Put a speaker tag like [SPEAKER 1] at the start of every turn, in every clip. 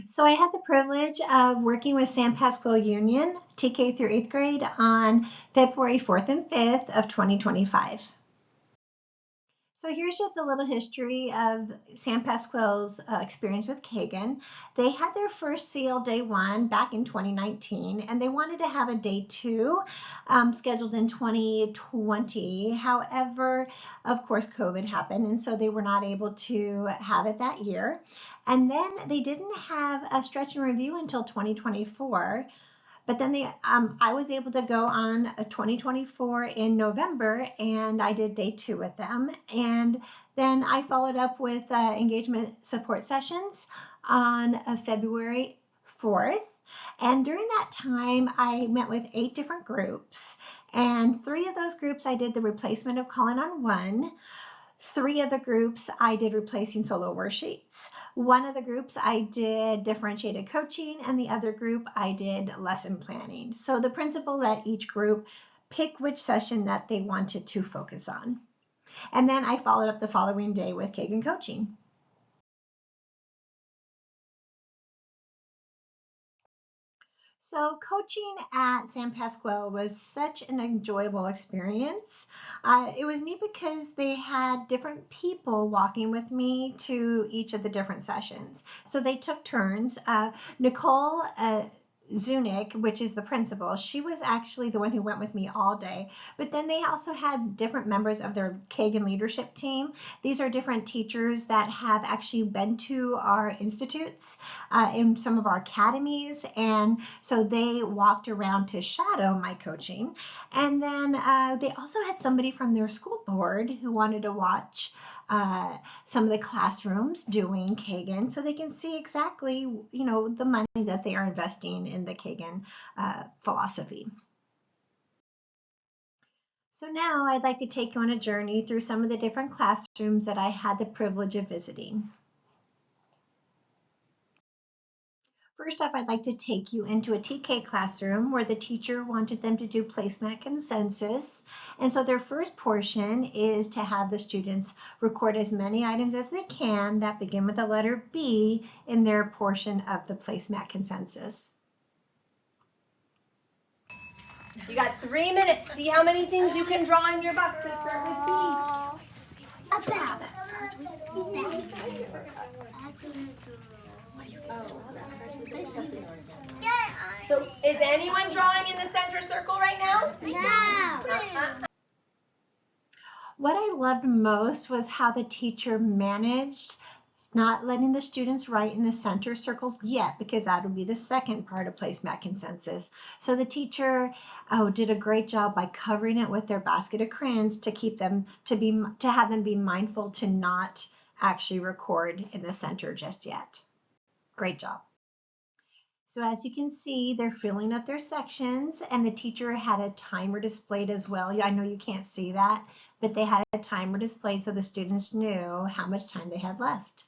[SPEAKER 1] So I had the privilege of working with San Pasqual Union, TK through 8th grade, on February 4th and 5th of 2025. So here's just a little history of San Pasqual's experience with Kagan. They had their first seal day one back in 2019, and they wanted to have a day two scheduled in 2020. However, of course, COVID happened, and so they were not able to have it that year. And then they didn't have a stretch and review until 2024. But then I was able to go on a 2024 in November, and I did day two with them. And then I followed up with engagement support sessions on February 4th. And during that time, I met with 8 different groups. And 3 of those groups, I did the replacement of calling on one. 3 of the groups I did replacing solo worksheets. 1 of the groups I did differentiated coaching, and the other group I did lesson planning. So the principal let each group pick which session that they wanted to focus on. And then I followed up the following day with Kagan coaching. So coaching at San Pasqual was such an enjoyable experience. It was neat because they had different people walking with me to each of the different sessions. So they took turns. Nicole Zunick, which is the principal, she was actually the one who went with me all day. But then they also had different members of their Kagan leadership team. These are different teachers that have actually been to our institutes in some of our academies. And so they walked around to shadow my coaching. And then they also had somebody from their school board who wanted to watch some of the classrooms doing Kagan so they can see exactly, the money that they are investing in the Kagan philosophy. So now I'd like to take you on a journey through some of the different classrooms that I had the privilege of visiting. First off, I'd like to take you into a TK classroom where the teacher wanted them to do placemat consensus. And so their first portion is to have the students record as many items as they can that begin with the letter B in their portion of the placemat consensus.
[SPEAKER 2] You got 3 minutes. See how many things you can draw in your box that start with B.
[SPEAKER 3] A bell. That starts with B.
[SPEAKER 2] So is anyone drawing in the center circle right now?
[SPEAKER 3] No.
[SPEAKER 1] What I loved most was how the teacher managed not letting the students write in the center circle yet, because that would be the second part of placemat consensus. So the teacher did a great job by covering it with their basket of crayons to keep them to have them be mindful to not actually record in the center just yet. Great job. So as you can see, they're filling up their sections, and the teacher had a timer displayed as well. I know you can't see that, but they had a timer displayed so the students knew how much time they had left.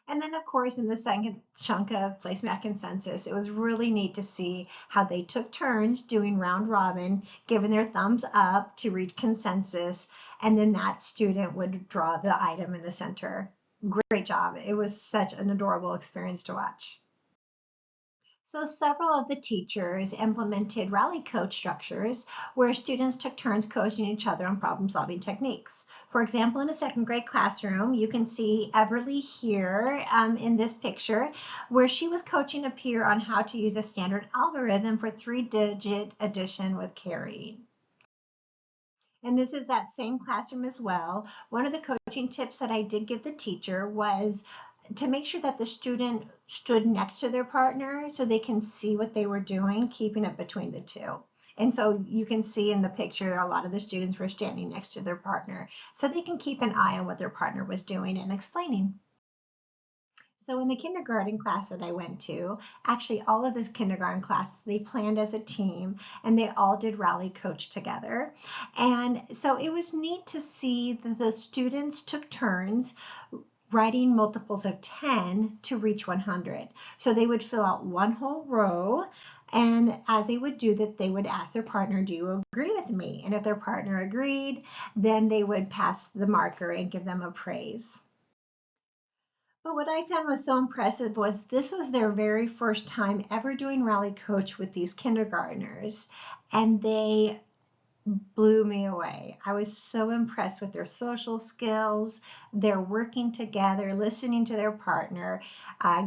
[SPEAKER 1] And then, of course, in the second chunk of placemat consensus, it was really neat to see how they took turns doing round robin, giving their thumbs up to reach consensus, and then that student would draw the item in the center. Great job. It was such an adorable experience to watch. So several of the teachers implemented rally coach structures where students took turns coaching each other on problem-solving techniques. For example, in a second grade classroom, you can see Everly here in this picture, where she was coaching a peer on how to use a standard algorithm for 3-digit addition with carry. And this is that same classroom as well. One of the coaching tips that I did give the teacher was to make sure that the student stood next to their partner so they can see what they were doing, keeping it between the two. And so you can see in the picture, a lot of the students were standing next to their partner so they can keep an eye on what their partner was doing and explaining. So in the kindergarten class that I went to, actually all of the kindergarten classes, they planned as a team and they all did rally coach together. And so it was neat to see that the students took turns writing multiples of 10 to reach 100. So they would fill out one whole row, and as they would do that, they would ask their partner, do you agree with me? And if their partner agreed, then they would pass the marker and give them a praise. But what I found was so impressive was this was their very first time ever doing Rally Coach with these kindergartners, and they blew me away. I was so impressed with their social skills, their working together, listening to their partner,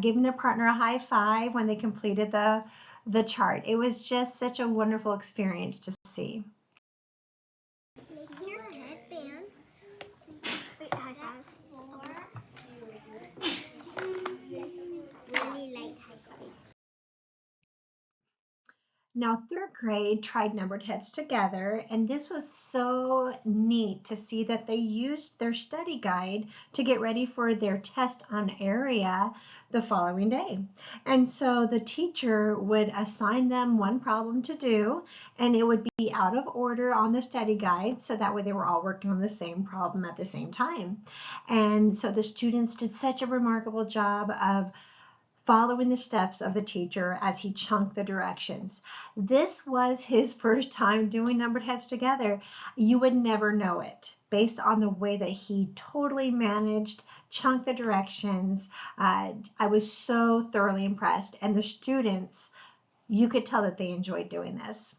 [SPEAKER 1] giving their partner a high five when they completed the chart. It was just such a wonderful experience to see.
[SPEAKER 3] Making your headband. Wait, high five. Really like high five.
[SPEAKER 1] Now, third grade tried numbered heads together, and this was so neat to see that they used their study guide to get ready for their test on area the following day. And so the teacher would assign them one problem to do, and it would be out of order on the study guide, so that way they were all working on the same problem at the same time. And so the students did such a remarkable job of following the steps of the teacher as he chunked the directions. This was his first time doing numbered heads together. You would never know it based on the way that he totally managed, chunked the directions. I was so thoroughly impressed. And the students, you could tell that they enjoyed doing this.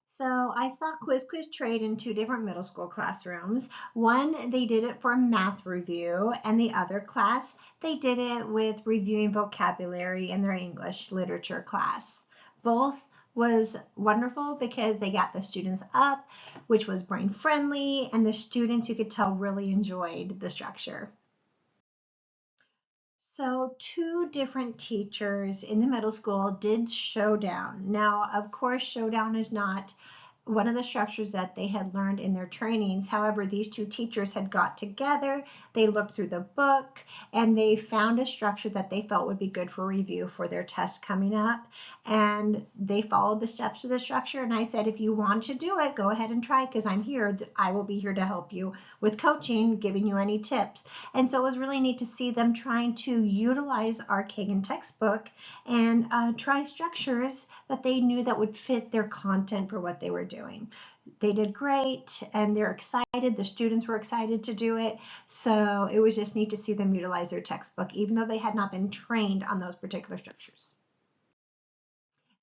[SPEAKER 1] So I saw Quiz Trade in two different middle school classrooms. One, they did it for math review, and the other class, they did it with reviewing vocabulary in their English literature class. Both was wonderful because they got the students up, which was brain friendly, and the students, you could tell, really enjoyed the structure. So two different teachers in the middle school did Showdown. Now, of course, Showdown is not one of the structures that they had learned in their trainings. However, these two teachers had got together, they looked through the book, and they found a structure that they felt would be good for review for their test coming up. And they followed the steps of the structure. And I said, if you want to do it, go ahead and try, because I'm here. I will be here to help you with coaching, giving you any tips. And so it was really neat to see them trying to utilize our Kagan textbook and try structures that they knew that would fit their content for what they were doing. They did great, and they're excited. The students were excited to do it. So it was just neat to see them utilize their textbook, even though they had not been trained on those particular structures.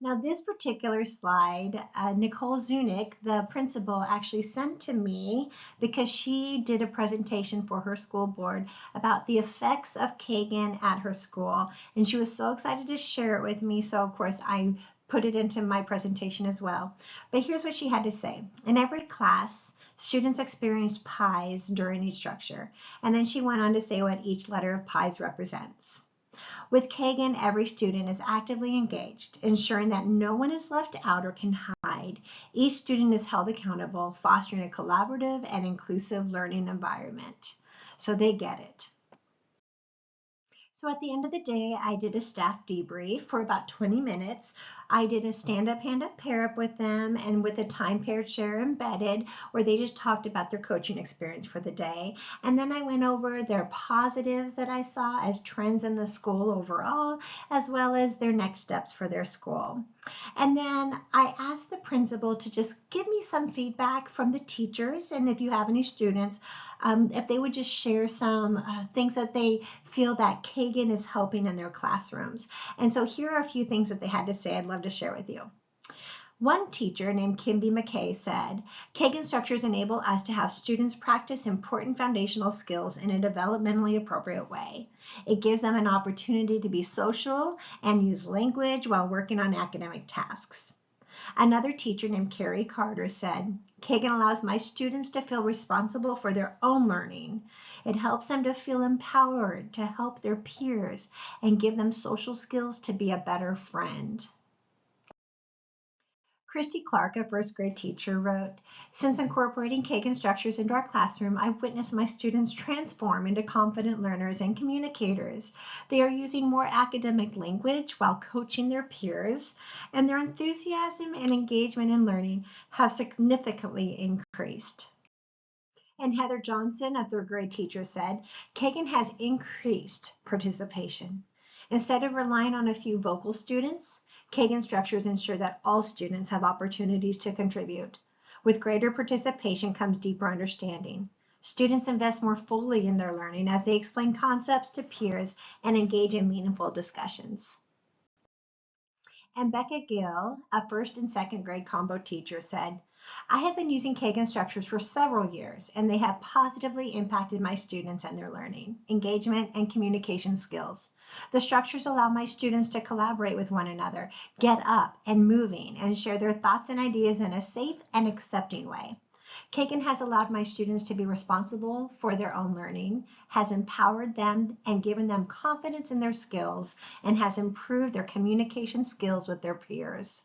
[SPEAKER 1] Now, this particular slide, Nicole Zunick, the principal, actually sent to me because she did a presentation for her school board about the effects of Kagan at her school, and she was so excited to share it with me. So, of course, I put it into my presentation as well. But here's what she had to say. In every class, students experienced pies during each structure, and then she went on to say what each letter of pies represents. With Kagan, every student is actively engaged, ensuring that no one is left out or can hide. Each student is held accountable, fostering a collaborative and inclusive learning environment. So they get it. So at the end of the day, I did a staff debrief for about 20 minutes. I did a stand-up, hand-up, pair-up with them, and with a time paired share embedded, where they just talked about their coaching experience for the day. And then I went over their positives that I saw as trends in the school overall, as well as their next steps for their school. And then I asked the principal to just give me some feedback from the teachers, and if you have any students, if they would just share some things that they feel that Kagan is helping in their classrooms. And so here are a few things that they had to say I'd love to share with you. One teacher named Kimby McKay said, Kagan structures enable us to have students practice important foundational skills in a developmentally appropriate way. It gives them an opportunity to be social and use language while working on academic tasks. Another teacher named Carrie Carter said, Kagan allows my students to feel responsible for their own learning. It helps them to feel empowered to help their peers and give them social skills to be a better friend. Christy Clark, a first grade teacher, wrote, since incorporating Kagan structures into our classroom, I've witnessed my students transform into confident learners and communicators. They are using more academic language while coaching their peers, and their enthusiasm and engagement in learning have significantly increased. And Heather Johnson, a third grade teacher, said, Kagan has increased participation. Instead of relying on a few vocal students, Kagan structures ensure that all students have opportunities to contribute. With greater participation comes deeper understanding. Students invest more fully in their learning as they explain concepts to peers and engage in meaningful discussions. And Becca Gill, a first and second grade combo teacher, said, I have been using Kagan structures for several years, and they have positively impacted my students and their learning, engagement, and communication skills. The structures allow my students to collaborate with one another, get up and moving, and share their thoughts and ideas in a safe and accepting way. Kagan has allowed my students to be responsible for their own learning, has empowered them and given them confidence in their skills, and has improved their communication skills with their peers.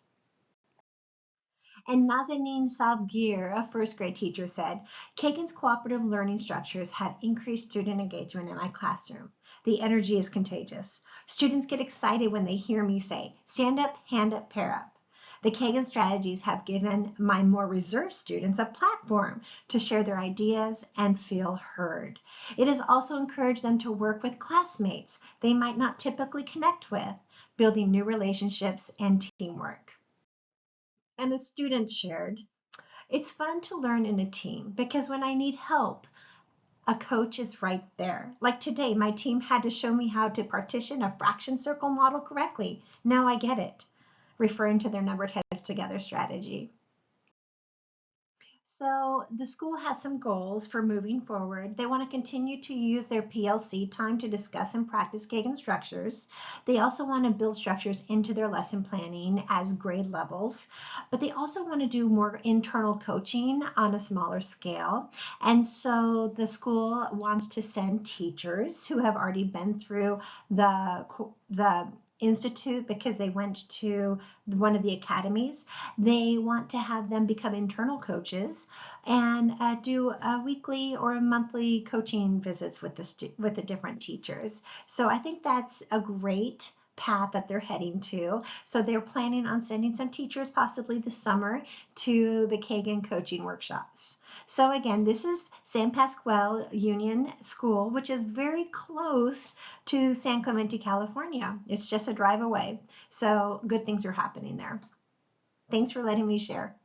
[SPEAKER 1] And Nazanin Savgir, a first grade teacher, said, Kagan's cooperative learning structures have increased student engagement in my classroom. The energy is contagious. Students get excited when they hear me say, stand up, hand up, pair up. The Kagan strategies have given my more reserved students a platform to share their ideas and feel heard. It has also encouraged them to work with classmates they might not typically connect with, building new relationships and teamwork. And a student shared, it's fun to learn in a team because when I need help, a coach is right there. Like today, my team had to show me how to partition a fraction circle model correctly. Now I get it, referring to their numbered heads together strategy. So the school has some goals for moving forward. They want to continue to use their PLC time to discuss and practice Kagan structures. They also want to build structures into their lesson planning as grade levels, but they also want to do more internal coaching on a smaller scale. And so the school wants to send teachers who have already been through the institute because they went to one of the academies. They want to have them become internal coaches and do a weekly or a monthly coaching visits with the different teachers. So I think that's a great path that they're heading to. So they're planning on sending some teachers possibly this summer to the Kagan coaching workshops. So again, this is San Pasqual Union School, which is very close to San Clemente, California. It's just a drive away. So good things are happening there. Thanks for letting me share.